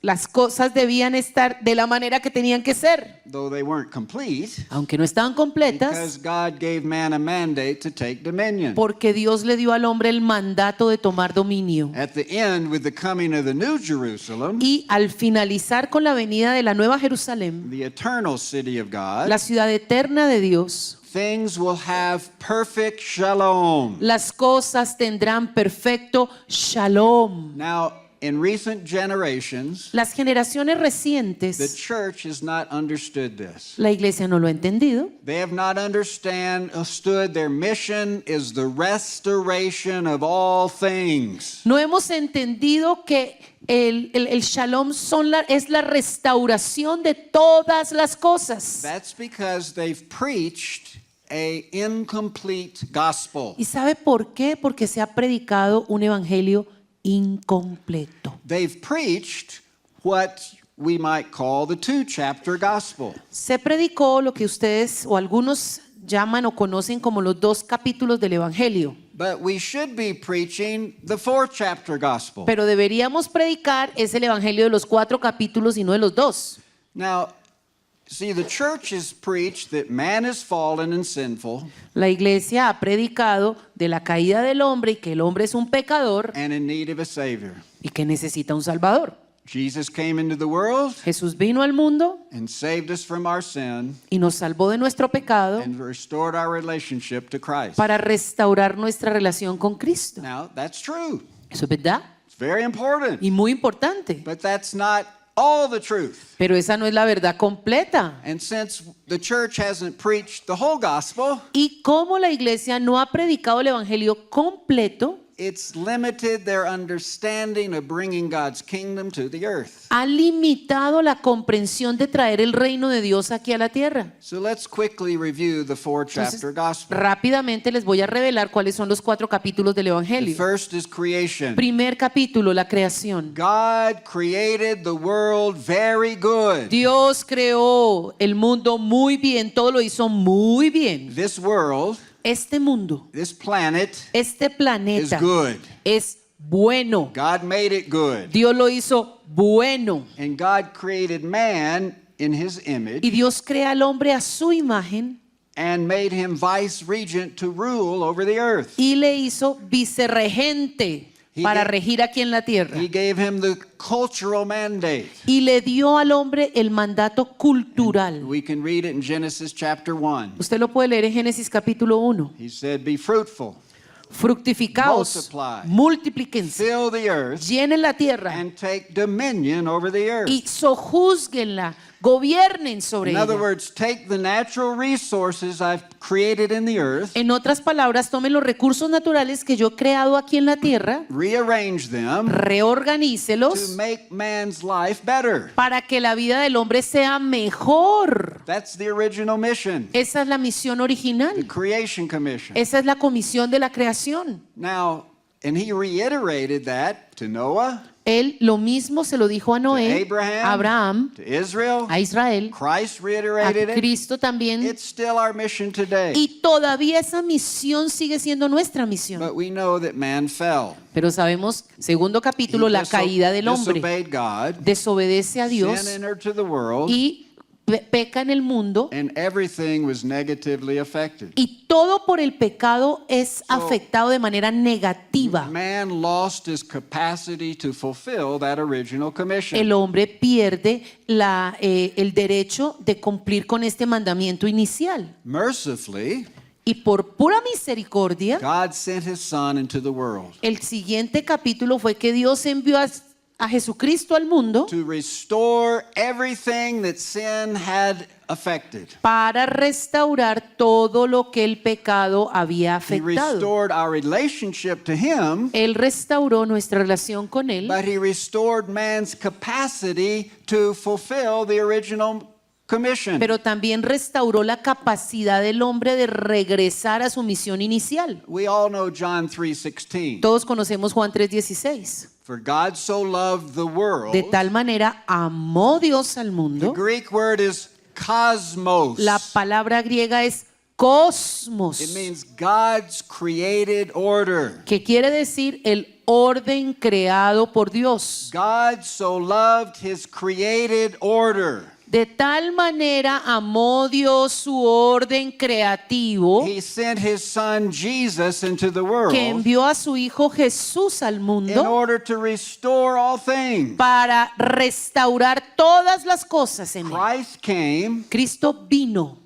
Las cosas debían estar de la manera que tenían que ser, though they weren't complete, aunque no estaban completas, because God gave man a mandate to take dominion. porque Dios le dio al hombre el mandato de tomar dominio. At the end, with the coming of the New Jerusalem, Y al finalizar con la venida de la Nueva Jerusalén, the eternal city of God, la ciudad eterna de Dios, things will have perfect shalom. las cosas tendrán perfecto shalom. Now, in recent generations, Las generaciones the recientes, church has not understood this. la iglesia no lo ha entendido. They have not understood their mission is the restoration of all things. No hemos entendido que el shalom es la restauración de todas las cosas. That's because they've preached a incomplete gospel. ¿Y sabe por qué? Porque se ha predicado un evangelio incompleto. They've preached what we might call the two-chapter gospel. Se predicó lo que ustedes o algunos llaman o conocen como los 2 capítulos del evangelio. But we should be preaching the fourth-chapter gospel. Pero deberíamos predicar es el evangelio de los 4 capítulos y no de los 2. Now, see, the church has preached that man is fallen and sinful La iglesia ha predicado de la caída del hombre y que el hombre es un pecador and in need of a savior. y que necesita un salvador. Jesus came into the world Jesús vino al mundo and saved us from our sin y nos salvó de nuestro pecado and restored our relationship to Christ. para restaurar nuestra relación con Cristo. Now, that's true. Eso es verdad It's very important. y muy importante. But that's not all the truth. Pero esa no es la verdad completa. And since the church hasn't preached the whole gospel, Y como la iglesia no ha predicado el evangelio completo, it's limited their understanding of bringing God's kingdom to the earth. ha limitado la comprensión de traer el reino de Dios aquí a la tierra. So let's quickly review the four-chapter Entonces, gospel. rápidamente les voy a revelar cuáles son los 4 capítulos del The evangelio. first is creation. Primer capítulo, la creación. God created the world very good. Dios creó el mundo muy bien, todo lo hizo muy bien. This world, Este mundo, this planet, este is planeta good. es bueno. God made it good. Dios lo hizo bueno. And God created man in his image Y Dios crea al hombre a su imagen and made him vice regent to rule over the earth. y le hizo vicerregente para regir aquí en la tierra. He gave him the cultural mandate. Y le dio al hombre el mandato cultural. We can read it in Genesis chapter 1. Usted lo puede leer en Génesis capítulo 1. He said, "Be fruitful, Fructificaos, Multiply. multiplíquense, fill the earth, llenen la tierra and take dominion over the earth." y sojúzguenla, gobiernen sobre In other ella. words, take the natural resources I've created in the earth, En otras palabras, tomen los recursos naturales que yo he creado aquí en la tierra, rearrange them to reorganícelos make man's life better. para que la vida del hombre sea mejor. That's the original mission, Esa es la misión the original. creation commission. Esa es la comisión de la creación. Now, and he reiterated that to Noah, Él lo mismo se lo dijo a to Noé, Abraham, a Abraham, to Israel. a Israel, Christ a reiterated it. Cristo también. It's still our mission today. Y todavía esa misión sigue siendo nuestra misión. But we know that man fell. Pero sabemos, segundo capítulo, He la caída del hombre. disobeyed God. Desobedece a Dios Sin entered to the world. y peca en el mundo and everything was negatively affected. y todo por el pecado es afectado de manera negativa. Man lost his capacity to fulfill that original commission. El hombre pierde el derecho de cumplir con este mandamiento inicial. Mercifully, Y por pura misericordia, God sent his son into the world el siguiente capítulo fue que Dios envió a Jesucristo al mundo to restore everything that sin had affected. para restaurar todo lo que el pecado había He afectado. restored our relationship to him, Él restauró nuestra relación con Él, but he restored man's capacity to fulfill the original commission. pero también restauró la capacidad del hombre de regresar a su misión inicial. We all know John 3:16. Todos conocemos Juan 3:16. For God so loved the world. De tal manera amó Dios al The mundo. Greek word is cosmos. La palabra griega es cosmos, It means God's created order. que quiere decir el orden creado por Dios. God so loved his created order. De tal manera amó Dios su orden creativo He sent his son Jesus into the world que envió a su Hijo Jesús al in mundo order to restore all things. para restaurar todas las cosas en él. Christ came Cristo vino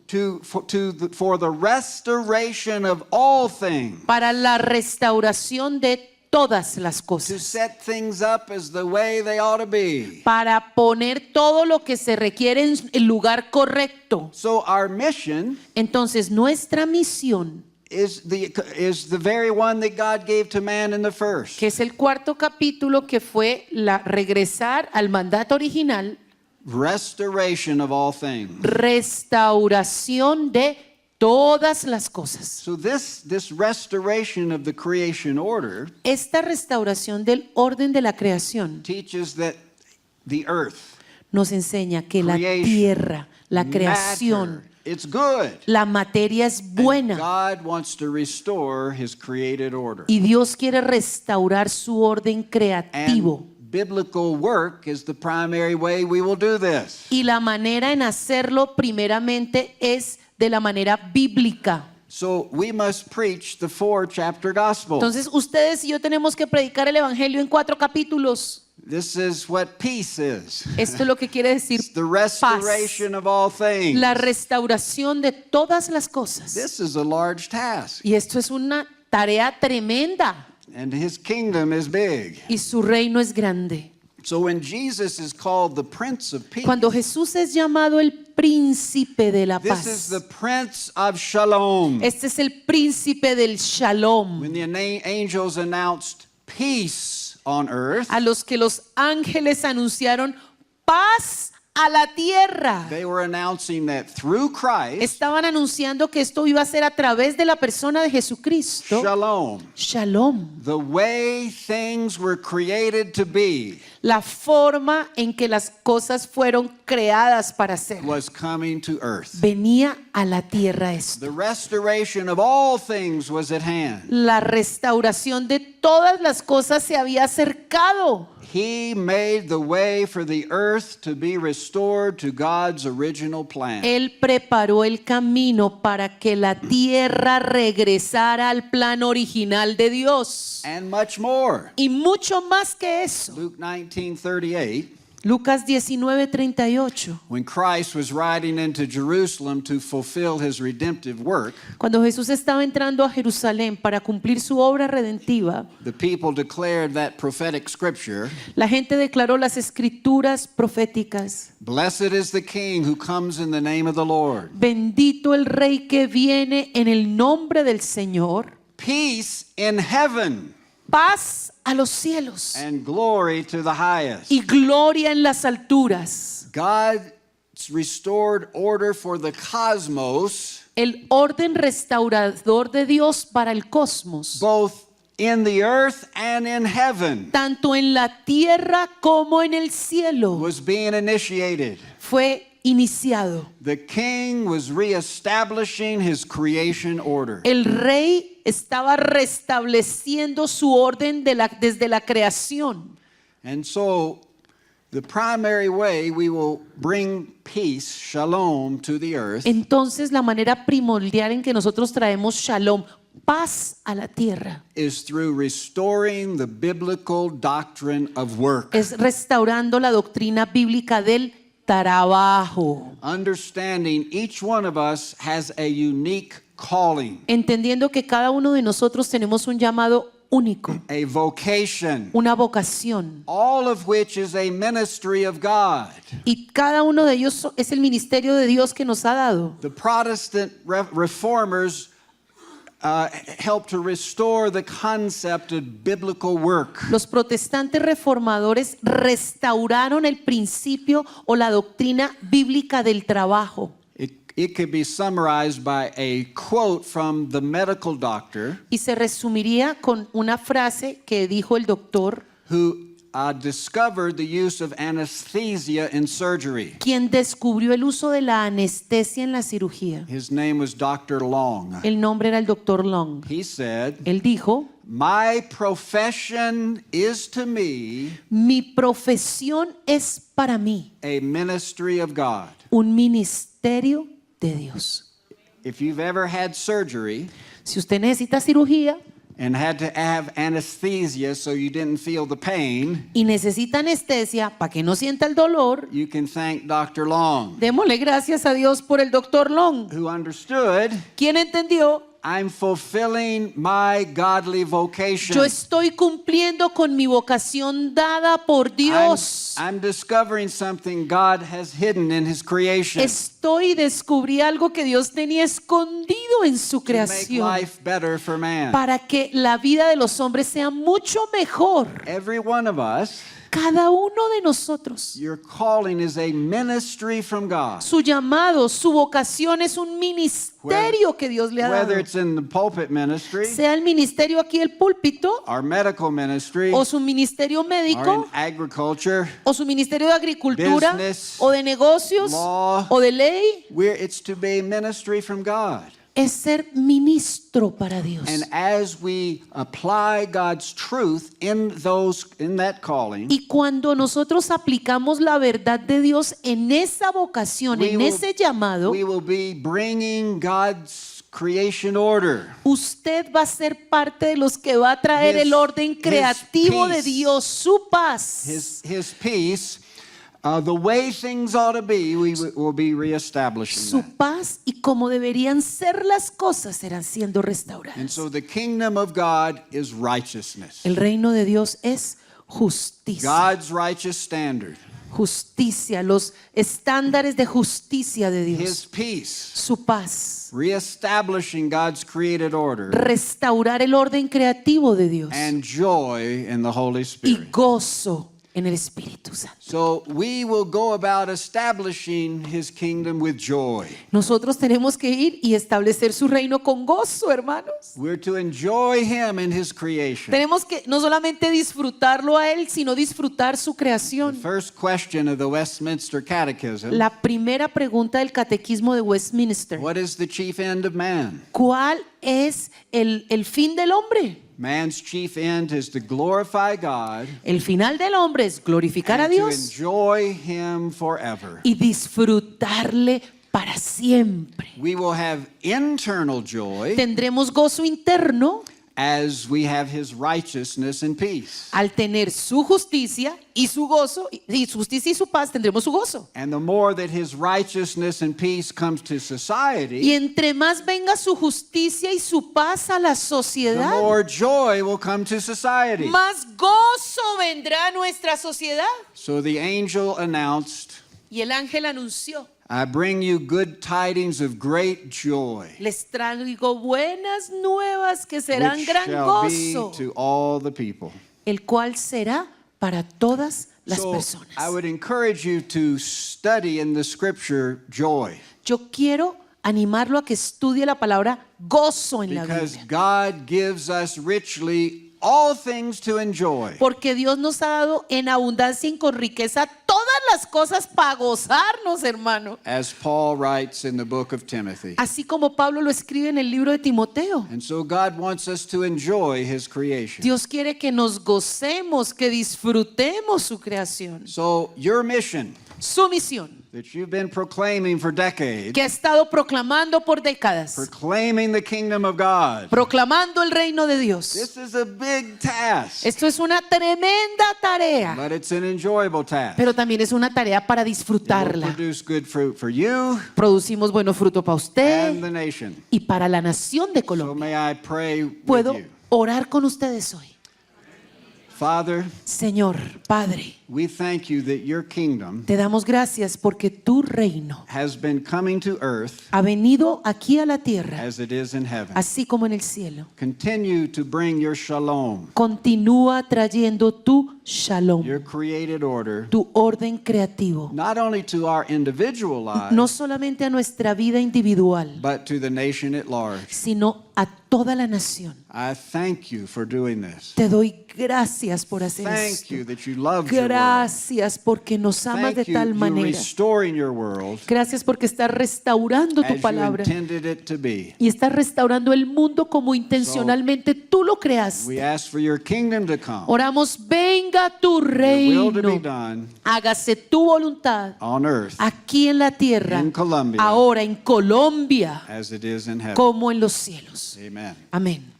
for the restoration of all things, para la restauración de todas las to cosas, set things up as the way they ought to be. para poner todo lo que se requiere en el lugar correcto. So our mission Entonces nuestra misión, is the very one that God gave to man in the first. que es el cuarto capítulo, que fue regresar al mandato original, Restoration of all things. restauración de todas las cosas. So this restoration of the creation order Esta restauración del orden de la creación teaches that the earth, nos enseña que la creation, tierra, la creación, matter, it's good. la materia es buena. God wants to restore his created order. Y Dios quiere restaurar su orden creativo. And biblical work is the primary way we will do this. Y la manera en hacerlo primeramente es de la manera bíblica. So we must preach the 4-chapter gospel. Entonces ustedes y yo tenemos que predicar el evangelio en 4 capítulos. This is what peace is. Esto es lo que quiere decir It's the paz, restoration of all things. la restauración de todas las cosas. This is a large task, Y esto es una tarea tremenda, and his kingdom is big. y su reino es grande. So when Jesus is called the Prince of Peace, Cuando Jesús es llamado el príncipe de la this is the paz, Prince of Shalom. este es el príncipe del shalom, When the angels announced peace on earth, a los que los ángeles anunciaron paz a la tierra. they were announcing that through Christ, Estaban anunciando que esto iba a ser a través de la persona de Jesucristo. Shalom, Shalom, the way things were created to be, la forma en que las cosas fueron creadas para ser. was coming to earth. Venía a la tierra esto. The restoration of all things was at hand. La restauración de todas las cosas se había acercado. He made the way for the earth to be restored to God's original plan. Él preparó el camino para que la tierra regresara al plan original de Dios. And much more. Y mucho más que eso. Luke 19:38, Lucas 19:38. when Christ was riding into Jerusalem to fulfill his redemptive work, Cuando Jesús estaba entrando a Jerusalén para cumplir su obra redentiva, the people declared that prophetic scripture, la gente declaró las escrituras proféticas. "Blessed is the King who comes in the name of the Lord. Bendito el Rey que viene en el nombre del Señor. Peace in heaven Paz a los cielos and glory to the highest." y gloria en las alturas. God's restored order for the cosmos, El orden restaurador de Dios para el cosmos, both in the earth and in heaven, tanto en la tierra como en el cielo, was being initiated. fue iniciado. The king was reestablishing his creation order. El rey estaba restableciendo su orden desde la creación. And so the primary way we will bring peace, shalom, to the earth entonces la manera primordial en que nosotros traemos shalom, paz a la tierra, is through restoring the biblical doctrine of work. es restaurando la doctrina bíblica del trabajo, Understanding each one of us has a unique calling, entendiendo que cada uno de nosotros tenemos un llamado único, a vocation, una vocación, all of which is a ministry of God. y cada uno de ellos es el ministerio de Dios que nos ha dado. The Protestant reformers helped to restore the concept of biblical work. Los protestantes reformadores restauraron el principio o la doctrina bíblica del trabajo. It could be summarized by a quote from the medical doctor Y se resumiría con una frase que dijo el doctor, who discovered the use of anesthesia in surgery. quien descubrió el uso de la anestesia en la cirugía. His name was Dr. Long. El nombre era el doctor Long. He said, Él dijo, "My profession is to me mi profesión es para mí a ministry of God." un ministerio de Dios. If you've ever had surgery Si usted necesita cirugía and had to have anesthesia so you didn't feel the pain, y necesita anestesia para que no sienta el dolor, you can thank Dr. Long, démosle gracias a Dios por el doctor Long, who understood, quien entendió, I'm fulfilling my godly vocation. yo estoy cumpliendo con mi vocación dada por Dios. I'm discovering something God has hidden in His creation Descubrí algo que Dios tenía escondido en su to make creación life better for man. para que la vida de los hombres sea mucho mejor. Every one of us, Cada uno de nosotros, your calling is a ministry from God. su llamado, su vocación es un ministerio que Dios le ha dado. Whether it's in the pulpit ministry, Sea el ministerio aquí el púlpito, our medical ministry, o su ministerio or in médico, agriculture, o su ministerio de agricultura, business, o de negocios, law, o de ley, it's to be a ministry from God. es ser ministro para Dios. And as we apply God's truth in that calling, Y cuando nosotros aplicamos la verdad de Dios en esa vocación, en ese llamado, we will be bringing God's creation order. usted va a ser parte de los que va a traer el orden creativo de Dios, su paz, His peace, the way things ought to be, we will be reestablishing su that. paz, y como deberían ser las cosas serán siendo And restauradas. so the kingdom of God is righteousness. El reino de Dios es justicia. God's righteous standard. Justicia, los estándares de justicia de His Dios, peace. su paz, Reestablishing God's created order. restaurar el orden creativo de Dios And joy in the Holy y Spirit. gozo en el Espíritu Santo. So we will go about establishing His kingdom with joy. Nosotros tenemos que ir y establecer su reino con gozo, hermanos. We're to enjoy Him in His creation. Tenemos que no solamente disfrutarlo a Él, sino disfrutar su creación. First question of the Westminster Catechism. La primera pregunta del Catequismo de Westminster: What is the chief end of man? ¿cuál es el fin del hombre? Man's chief end is to glorify God El final del hombre es glorificar a and to Dios enjoy Him forever. y disfrutarle para siempre. We will have internal joy Tendremos gozo interno as we have His righteousness and peace. al tener su justicia y su gozo, y su justicia y su paz, tendremos su gozo. And the more that His righteousness and peace comes to Y society, entre más venga su justicia y su paz a la the sociedad, more joy will come to society. más gozo vendrá a nuestra sociedad. So the angel announced, Y el ángel anunció: I bring you good tidings of great joy, les traigo buenas nuevas que serán which gran shall be gozo, to all the people. el cual será para todas las So personas. I would encourage you to study in the scripture joy, Yo quiero animarlo a que estudie la palabra gozo en la because Biblia, God gives us richly all things to enjoy. porque Dios nos ha dado en abundancia y con riqueza todas las cosas para gozarnos, hermano. as Paul writes in the book of Timothy. Así como Pablo lo escribe en el libro de Timoteo. And so God wants us to enjoy his creation. Dios quiere que nos gocemos, que disfrutemos su creación. So your mission Su misión, that you've been proclaiming for decades, que ha estado proclamando por décadas, proclaiming the kingdom of God. proclamando el reino de Dios. This is a big task, Esto es una tremenda tarea, but it's an enjoyable task. pero también es una tarea para It will disfrutarla. produce good fruit for you Producimos bueno fruto para and usted the nation. y para la nación de So Colombia. may I pray with Puedo you. orar con ustedes hoy. Father, Señor, Padre, we thank you that your kingdom te damos gracias porque tu reino has been coming to earth ha venido aquí a la tierra, as it is in heaven. así como en el cielo. Continue to bring your shalom, Continúa trayendo tu shalom, your created order, tu orden creativo, not only to our individual lives, no solamente a nuestra vida individual, but to the nation at large. sino a toda la nación. I thank you for doing this. Te doy gracias por hacer Thank esto. you that you love your world. Gracias porque nos amas de Thank you, tal you're manera. restoring your world Gracias porque estás restaurando tu as you palabra intended it to be. y estás restaurando el mundo como intencionalmente tú lo creaste. We ask for your kingdom to come, Oramos, venga tu your will to be reino, done hágase tu voluntad on earth aquí en la tierra, in Colombia ahora en Colombia, as it is in heaven. como en los cielos. Amen. Amén.